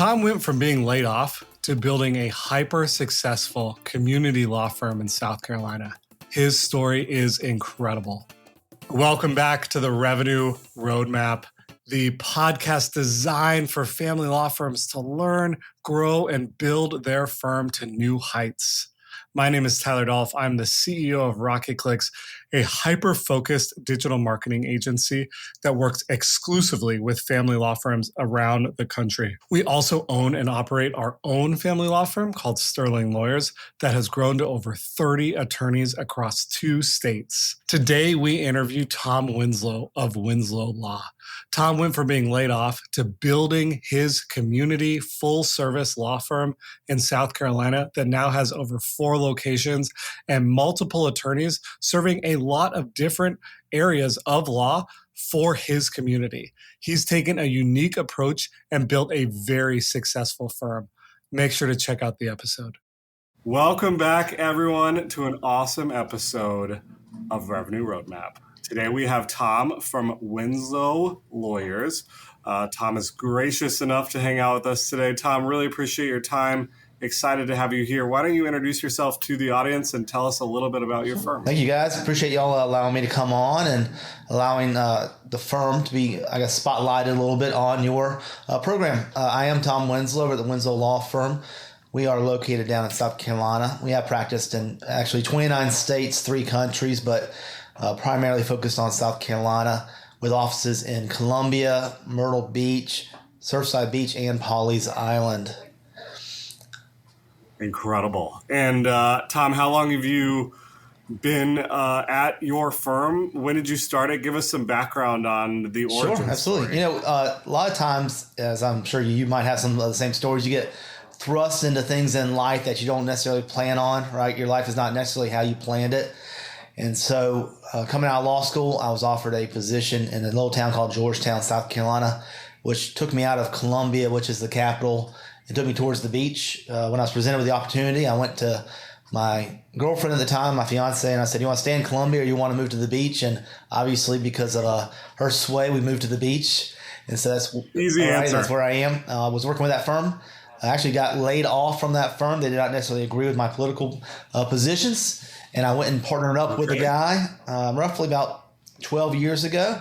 Tom went from being laid off to building a hyper-successful community law firm in South Carolina. His story is incredible. Welcome back to the Revenue Roadmap, the podcast designed for family law firms to learn, grow, and build their firm to new heights. My name is Tyler Dolph. I'm the CEO of Rocket Clicks, a hyper-focused digital marketing agency that works exclusively with family law firms around the country. We also own and operate our own family law firm called Sterling Lawyers that has grown to over 30 attorneys across 2 states. Today, we interview Tom Winslow of Winslow Law. Tom went from being laid off to building his community full-service law firm in South Carolina that now has over 4 locations and multiple attorneys serving a lot of different areas of law for his community. He's taken a unique approach and built a very successful firm. Make sure to check out the episode. Welcome back, everyone, to an awesome episode of Revenue Roadmap. Today we have Tom from Winslow Lawyers. Tom is gracious enough to hang out with us today. Tom, really appreciate your time. Excited to have you here. Why don't you introduce yourself to the audience and tell us a little bit about your firm? Thank you, guys. Appreciate y'all allowing me to come on and allowing the firm to be, spotlighted a little bit on your program. I am Tom Winslow at the Winslow Law Firm. We are located down in South Carolina. We have practiced in actually 29 states, 3 countries, but primarily focused on South Carolina with offices in Columbia, Myrtle Beach, Surfside Beach, and Pawleys Island. Incredible. And Tom, how long have you been at your firm? When did you start it? Give us some background on the origin Sure, absolutely. story. A lot of times, as I'm sure you might have some of the same stories, you get thrust into things in life that you don't necessarily plan on, right? Your life is not necessarily how you planned it. And so coming out of law school, I was offered a position in a little town called Georgetown, South Carolina, which took me out of Columbia, which is the capital. It took me towards the beach. When I was presented with the opportunity, I went to my girlfriend at the time, my fiance, and I said, you want to stay in Columbia or you want to move to the beach? And obviously, because of her sway, we moved to the beach. And so that's easy answer. That's where I am. I was working with that firm. I actually got laid off from that firm. They did not necessarily agree with my political positions. And I went and partnered up with a guy roughly about 12 years ago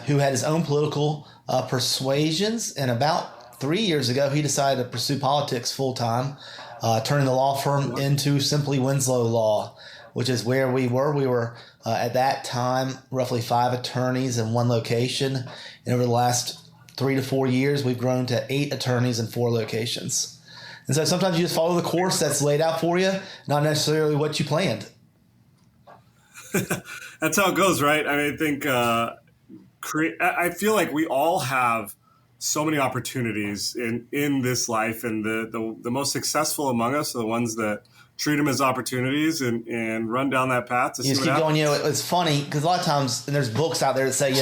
who had his own political persuasions. And about 3 years ago, he decided to pursue politics full time, turning the law firm into simply Winslow Law, which is where we were. We were at that time roughly 5 attorneys in 1 location. And over the last 3 to 4 years, we've grown to 8 attorneys in 4 locations. And so sometimes you just follow the course that's laid out for you, not necessarily what you planned. That's how it goes, right? I mean, I think I feel like we all have so many opportunities in this life, and the most successful among us are the ones that treat them as opportunities and run down that path to see what happens. Going. It's funny because a lot of times, and there's books out there that say,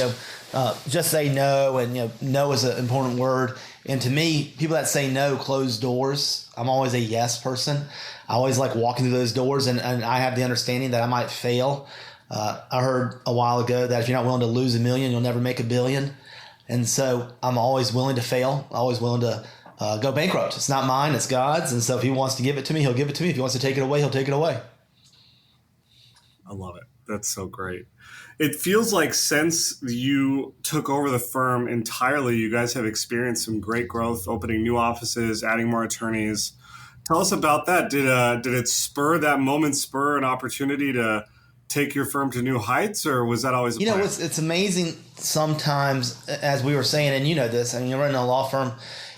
just say no, and no is an important word. And to me, people that say no close doors. I'm always a yes person. I always like walking through those doors, and I have the understanding that I might fail. I heard a while ago that if you're not willing to lose $1 million, you'll never make $1 billion. And so I'm always willing to fail, always willing to go bankrupt. It's not mine, it's God's. And so if he wants to give it to me, he'll give it to me. If he wants to take it away, he'll take it away. I love it. That's so great. It feels like since you took over the firm entirely, you guys have experienced some great growth, opening new offices, adding more attorneys. Tell us about that. Did it spur an opportunity to take your firm to new heights, or was that always a plan? It's amazing sometimes, as we were saying, and you know this, running a law firm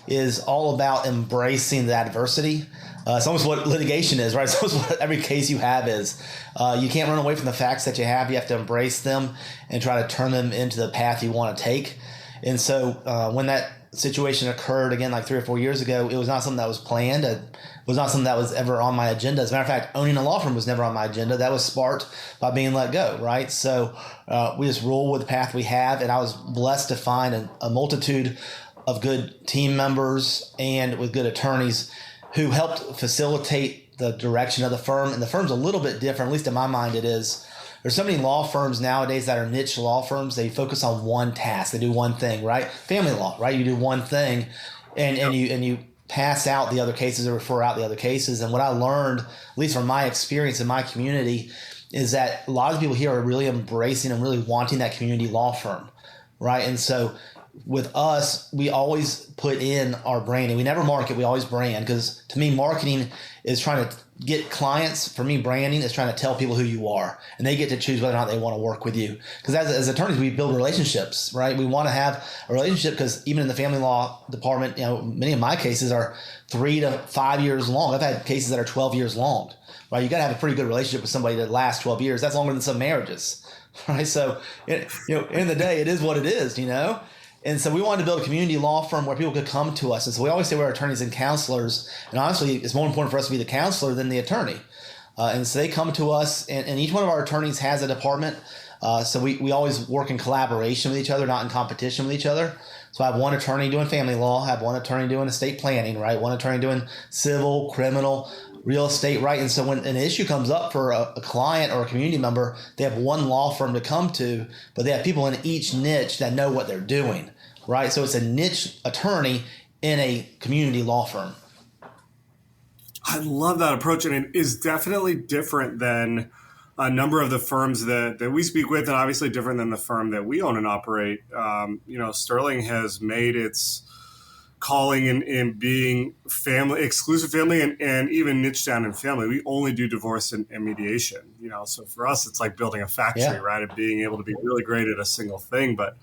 is all about embracing the adversity. It's almost what litigation is, right? It's almost what every case you have is. You can't run away from the facts that you have. You have to embrace them and try to turn them into the path you want to take. And so when that situation occurred again, like 3 or 4 years ago, it was not something that was planned. It was not something that was ever on my agenda. As a matter of fact, owning a law firm was never on my agenda. That was sparked by being let go, right? So we just roll with the path we have. And I was blessed to find a multitude of good team members and with good attorneys who helped facilitate the direction of the firm. And the firm's a little bit different, at least in my mind it is. There's so many law firms nowadays that are niche law firms. They focus on one task. They do one thing, right? Family law, right? You do one thing. and you pass out the other cases or refer out the other cases. And what I learned, at least from my experience in my community, is that a lot of people here are really embracing and really wanting that community law firm, right? And so with us, we always put in our branding. We never market, we always brand, because to me, marketing is trying to get clients. For me, branding is trying to tell people who you are, and they get to choose whether or not they want to work with you. Because as attorneys, we build relationships, right? We want to have a relationship because even in the family law department, many of my cases are 3 to 5 years long. I've had cases that are 12 years long, right? You got to have a pretty good relationship with somebody that lasts 12 years. That's longer than some marriages, right? So, end of the day, it is what it is, And so we wanted to build a community law firm where people could come to us. And so we always say we're attorneys and counselors. And honestly, it's more important for us to be the counselor than the attorney. And so they come to us, and each one of our attorneys has a department. So we always work in collaboration with each other, not in competition with each other. So I have one attorney doing family law, I have one attorney doing estate planning, right? One attorney doing civil, criminal, real estate, right? And so when an issue comes up for a client or a community member, they have one law firm to come to, but they have people in each niche that know what they're doing, right? So it's a niche attorney in a community law firm. I love that approach, and it is definitely different than a number of the firms that we speak with, and obviously different than the firm that we own and operate. Sterling has made its calling in being family, exclusive family, and even niche down in family. We only do divorce and mediation. So for us, it's like building a factory, right? Of being able to be really great at a single thing. But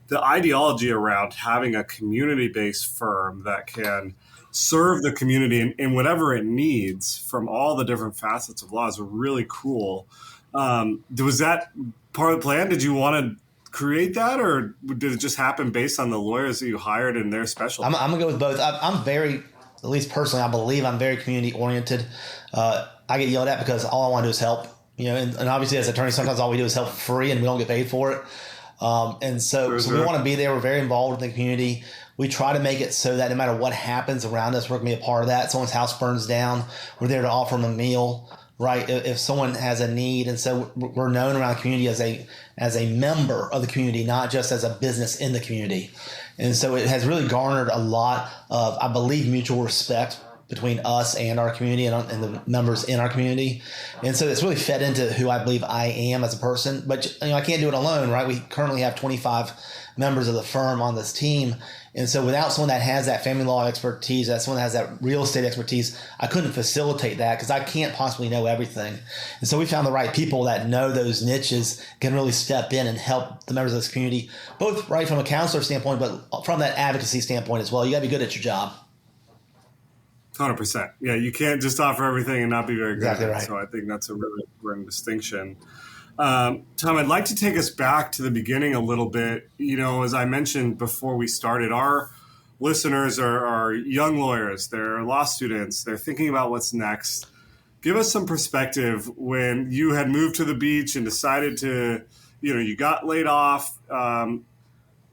the ideology around having a community-based firm that can serve the community in whatever it needs from all the different facets of law is really cool. Was that part of the plan? Did you want to create that, or did it just happen based on the lawyers that you hired and their specialty? I'm going to go with both. I'm very, at least personally, I believe I'm very community-oriented. I get yelled at because all I want to do is help. And obviously as attorneys, sometimes all we do is help for free and we don't get paid for it. So we want to be there. We're very involved in the community. We try to make it so that no matter what happens around us, we're going to be a part of that. Someone's house burns down, we're there to offer them a meal, right? If someone has a need. And so we're known around the community as a member of the community, not just as a business in the community. And so it has really garnered a lot of, I believe, mutual respect between us and our community and the members in our community. And so it's really fed into who I believe I am as a person. But I can't do it alone, right? We currently have 25 members of the firm on this team. And so without someone that has that family law expertise, that someone that has that real estate expertise, I couldn't facilitate that because I can't possibly know everything. And so we found the right people that know those niches, can really step in and help the members of this community, both right from a counselor standpoint, but from that advocacy standpoint as well. You got to be good at your job. 100%. Yeah, you can't just offer everything and not be very good. Exactly right. So I think that's a really important distinction. Tom, I'd like to take us back to the beginning a little bit. As I mentioned before we started, our listeners are young lawyers. They're law students. They're thinking about what's next. Give us some perspective when you had moved to the beach and decided to, you got laid off.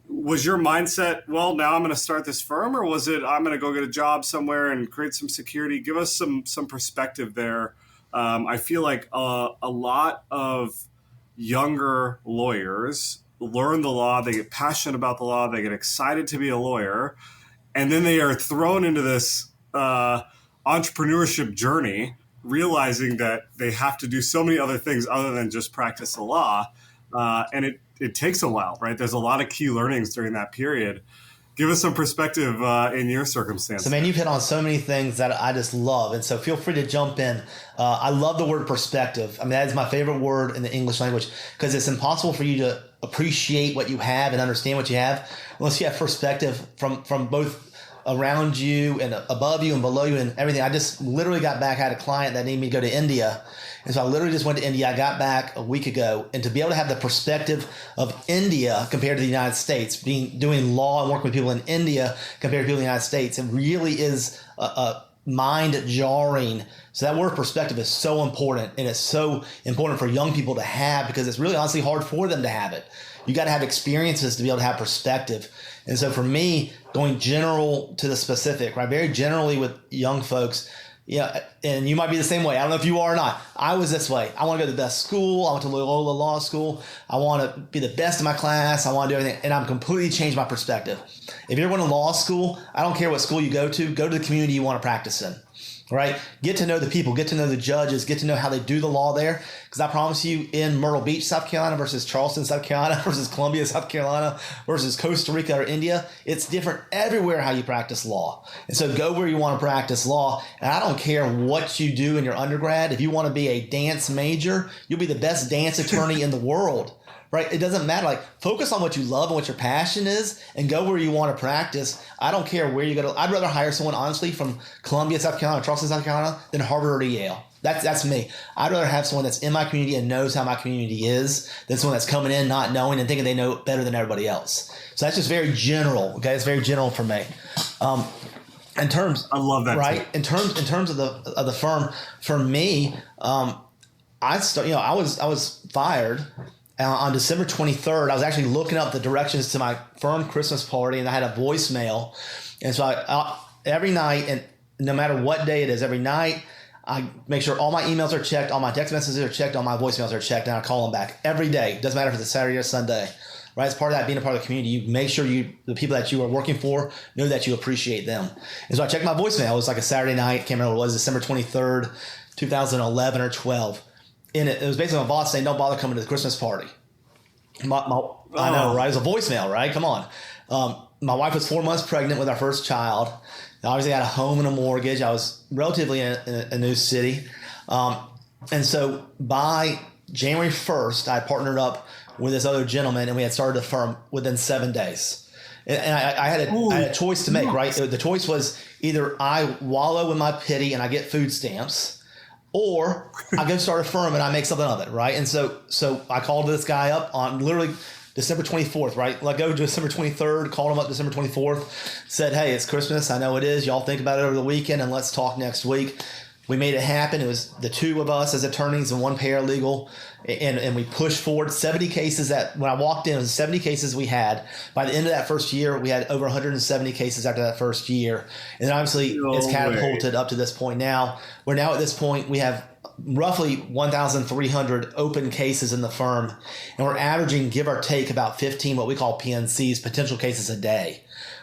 Was your mindset, well, now I'm going to start this firm, or was it, I'm going to go get a job somewhere and create some security? Give us some perspective there. I feel like a lot of younger lawyers learn the law, they get passionate about the law, they get excited to be a lawyer, and then they are thrown into this entrepreneurship journey, realizing that they have to do so many other things other than just practice the law. And it takes a while, right? There's a lot of key learnings during that period. Give us some perspective in your circumstance. So, man, you've hit on so many things that I just love. And so feel free to jump in. I love the word perspective. I mean, that is my favorite word in the English language because it's impossible for you to appreciate what you have and understand what you have unless you have perspective from both around you and above you and below you and everything. I just literally got back. I had a client that needed me to go to India. And so I literally just went to India. I got back a week ago. And to be able to have the perspective of India compared to the United States, doing law and working with people in India compared to people in the United States, it really is a mind jarring. So that word perspective is so important. And it's so important for young people to have because it's really honestly hard for them to have it. You got to have experiences to be able to have perspective. And so for me, going general to the specific, right? Very generally with young folks, Yeah, and you might be the same way. I don't know if you are or not. I was this way. I want to go to the best school. I went to Loyola Law School. I want to be the best in my class. I want to do everything. And I'm completely changed my perspective. If you're going to law school, I don't care what school you go to the community you want to practice in. Right? Get to know the people, get to know the judges, get to know how they do the law there. Because I promise you, in Myrtle Beach, South Carolina versus Charleston, South Carolina versus Columbia, South Carolina versus Costa Rica or India, it's different everywhere how you practice law. And so go where you want to practice law. And I don't care what you do in your undergrad. If you want to be a dance major, you'll be the best dance attorney in the world. Right? It doesn't matter. Like, focus on what you love and what your passion is and go where you want to practice. I don't care where you go to. I'd rather hire someone, honestly, from Columbia, South Carolina, Charleston, South Carolina, than Harvard or Yale. That's me. I'd rather have someone that's in my community and knows how my community is than someone that's coming in not knowing and thinking they know better than everybody else. So that's just very general. Okay, it's very general for me. In terms, I love that. Right? Too. In terms of the firm, for me, I was fired. On December 23rd, I was actually looking up the directions to my firm Christmas party, and I had a voicemail. And so every night, and no matter what day it is, every night I make sure all my emails are checked, all my text messages are checked, all my voicemails are checked, and I call them back every day. Doesn't matter if it's a Saturday or Sunday. Right? As part of that, being a part of the community, you make sure the people that you are working for know that you appreciate them. And so I checked my voicemail. It was like a Saturday night. Can't remember what it was, December 23rd, 2011 or 12. And it was basically my boss saying, "Don't bother coming to the Christmas party." I know, right? It was a voicemail, right? Come on. My wife was 4 months pregnant with our first child. I obviously had a home and a mortgage. I was relatively in a new city. And so by January 1st, I partnered up with this other gentleman, and we had started a firm within 7 days. And I had a choice to make, right? The choice was either I wallow in my pity and I get food stamps, or I go start a firm and I make something of it, right? And so I called this guy up on literally December 24th, right? Let go December 23rd, called him up December 24th, said, "Hey, it's Christmas. I know it is. Y'all think about it over the weekend and let's talk next week." We made it happen. It was the two of us as attorneys and one paralegal, and we pushed forward 70 cases. When I walked in, it was 70 cases we had. By the end of that first year, we had over 170 cases after that first year. And then obviously it's catapulted up to this point now. We're now at this point, we have roughly 1,300 open cases in the firm, and we're averaging, give or take, about 15 what we call PNCs, potential cases a day.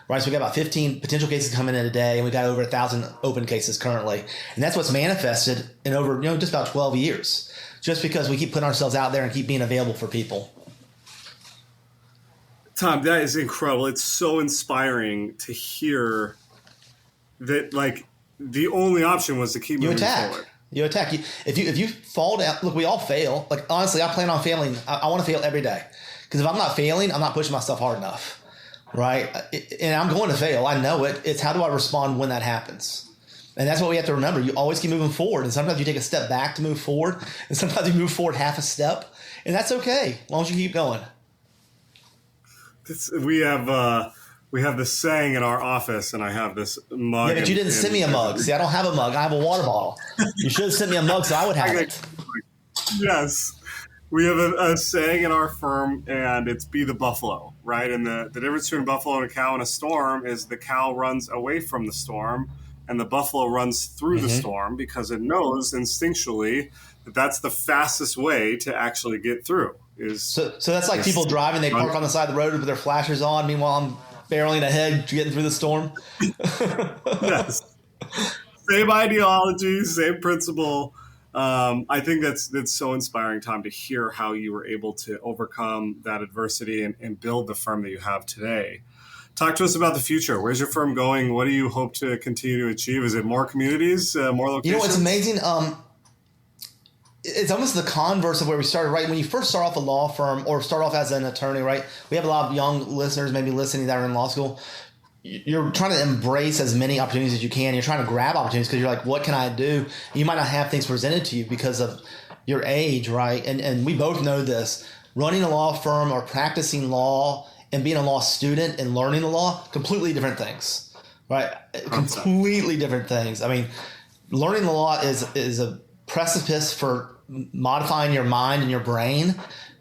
Right, so we got about 15 potential cases coming in a day, and we got over 1,000 open cases currently, and that's what's manifested in over just about 12 years, just because we keep putting ourselves out there and keep being available for people. Tom, that is incredible. It's so inspiring to hear that. Like, the only option was to keep moving forward. You attack. If you fall down, look, we all fail. Like, honestly, I plan on failing. I want to fail every day, because if I'm not failing, I'm not pushing myself hard enough. Right. And I'm going to fail. I know it. It's how do I respond when that happens? And that's what we have to remember. You always keep moving forward. And sometimes you take a step back to move forward. And sometimes you move forward half a step. And that's okay, as long as you keep going. We have this saying in our office, and I have this mug. Yeah, but you didn't send me a mug. See, I don't have a mug. I have a water bottle. You should have sent me a mug so I would have it. Yes. We have a saying in our firm, and it's "be the buffalo," right? And the difference between a buffalo and a cow in a storm is the cow runs away from the storm, and the buffalo runs through the storm, because it knows instinctually that that's the fastest way to actually get through. So that's like people driving, they park on the side of the road with their flashers on. Meanwhile, I'm barreling ahead, getting through the storm. Yes. Same ideology, same principle. I think that's so inspiring, Tom, to hear how you were able to overcome that adversity and build the firm that you have today. Talk to us about the future. Where's your firm going? What do you hope to continue to achieve? Is it more communities, more locations? You know what's amazing? It's almost the converse of where we started, right? When you first start off a law firm or start off as an attorney, right? We have a lot of young listeners maybe listening that are in law school. You're trying to embrace as many opportunities as you can. You're trying to grab opportunities because you're like, what can I do? You might not have things presented to you because of your age, right? And we both know this. Running a law firm or practicing law and being a law student and learning the law, completely different things, right? Completely different things. I mean, learning the law is a precipice for modifying your mind and your brain,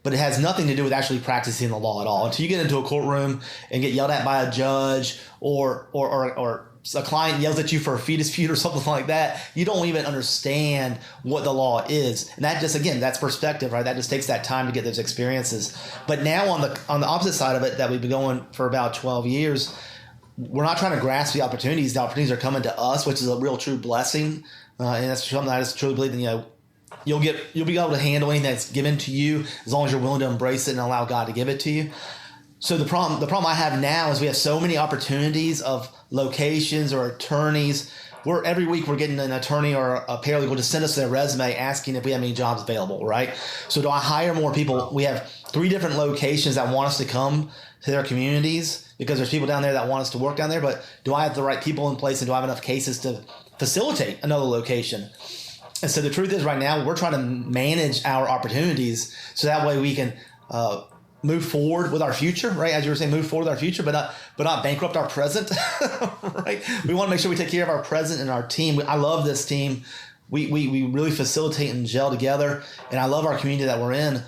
but it has nothing to do with actually practicing the law at all. Until you get into a courtroom and get yelled at by a judge or a client yells at you for a fee dispute or something like that, you don't even understand what the law is. And that just, again, that's perspective, right? That just takes that time to get those experiences. But now on the opposite side of it, that we've been going for about 12 years, we're not trying to grasp the opportunities. The opportunities are coming to us, which is a real true blessing. And that's something I just truly believe in. You'll be able to handle anything that's given to you as long as you're willing to embrace it and allow God to give it to you. So the problem I have now is we have so many opportunities of locations or attorneys. Every week we're getting an attorney or a paralegal to send us their resume asking if we have any jobs available, right? So do I hire more people? We have 3 different locations that want us to come to their communities because there's people down there that want us to work down there. But do I have the right people in place, and do I have enough cases to facilitate another location? And so the truth is, right now we're trying to manage our opportunities so that way we can move forward with our future, right? As you were saying, move forward with our future, but not bankrupt our present, right? We want to make sure we take care of our present and our team. I love this team. We really facilitate and gel together, and I love our community that we're in.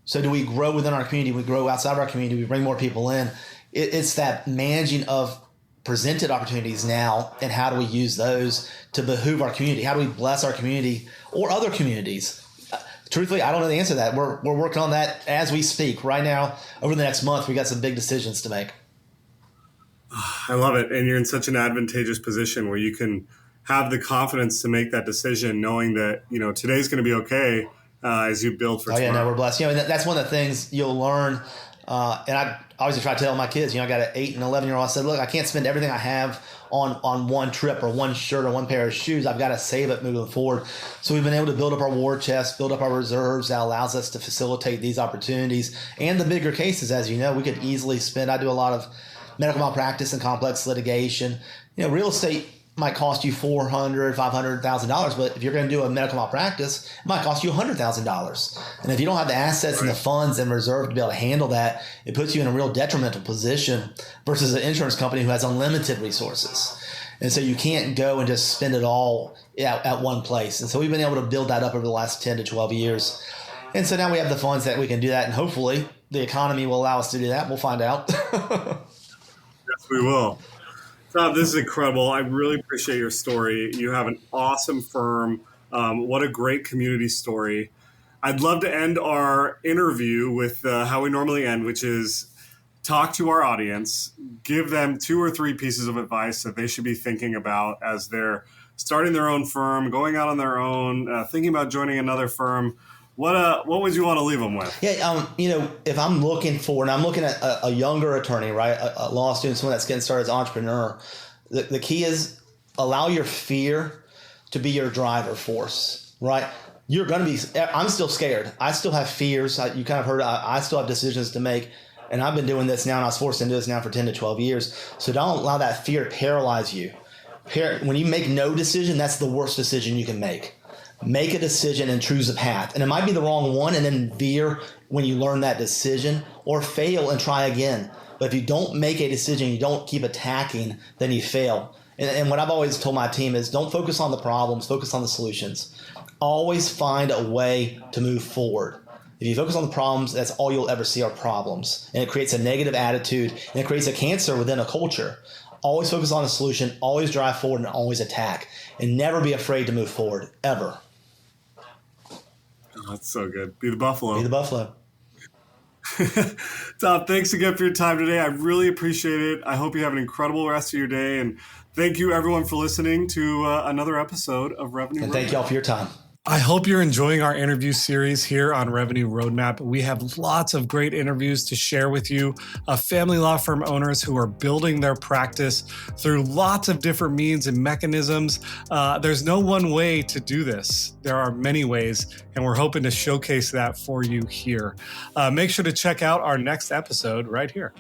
So do we grow within our community? We grow outside of our community. We bring more people in. It's that managing of presented opportunities now, and how do we use those to behoove our community? How do we bless our community or other communities? Truthfully, I don't know the answer to that. We're working on that as we speak. Right now, over the next month, we got some big decisions to make. I love it. And you're in such an advantageous position where you can have the confidence to make that decision, knowing that, today's going to be okay as you build for tomorrow. Oh, yeah, no, we're blessed. And that's one of the things you'll learn. And I always try to tell my kids, I got an 8 and 11-year-old. I said, look, I can't spend everything I have on one trip or one shirt or one pair of shoes. I've got to save it moving forward. So we've been able to build up our war chest, build up our reserves. That allows us to facilitate these opportunities and the bigger cases. As you know, we could easily spend, I do a lot of medical malpractice and complex litigation. Real estate might cost you $400,000, $500,000, but if you're going to do a medical malpractice, it might cost you $100,000. And if you don't have the assets and the funds and reserve to be able to handle that, it puts you in a real detrimental position versus an insurance company who has unlimited resources. And so you can't go and just spend it all at one place. And so we've been able to build that up over the last 10 to 12 years. And so now we have the funds that we can do that, and hopefully the economy will allow us to do that. We'll find out. Yes, we will. Tom, this is incredible. I really appreciate your story. You have an awesome firm. What a great community story. I'd love to end our interview with how we normally end, which is talk to our audience, give them 2 or 3 pieces of advice that they should be thinking about as they're starting their own firm, going out on their own, thinking about joining another firm. What would you want to leave them with? Yeah, if I'm looking for, and I'm looking at a younger attorney, right, a law student, someone that's getting started as an entrepreneur, the key is allow your fear to be your driver force, right? You're going to be, I'm still scared. I still have fears. You kind of heard, I still have decisions to make, and I've been doing this now, and I was forced into this now for 10 to 12 years. So don't allow that fear to paralyze you. When you make no decision, that's the worst decision you can make. Make a decision and choose a path. And it might be the wrong one, and then veer when you learn that decision, or fail and try again. But if you don't make a decision, you don't keep attacking, then you fail. And what I've always told my team is don't focus on the problems, focus on the solutions. Always find a way to move forward. If you focus on the problems, that's all you'll ever see are problems. And it creates a negative attitude, and it creates a cancer within a culture. Always focus on the solution, always drive forward, and always attack. And never be afraid to move forward, ever. Oh, that's so good. Be the buffalo. Be the buffalo. Tom, thanks again for your time today. I really appreciate it. I hope you have an incredible rest of your day. And thank you, everyone, for listening to another episode of Revenue Roadmap. And thank you all for your time. I hope you're enjoying our interview series here on Revenue Roadmap. We have lots of great interviews to share with you of family law firm owners who are building their practice through lots of different means and mechanisms. There's no one way to do this. There are many ways, and we're hoping to showcase that for you here. Make sure to check out our next episode right here.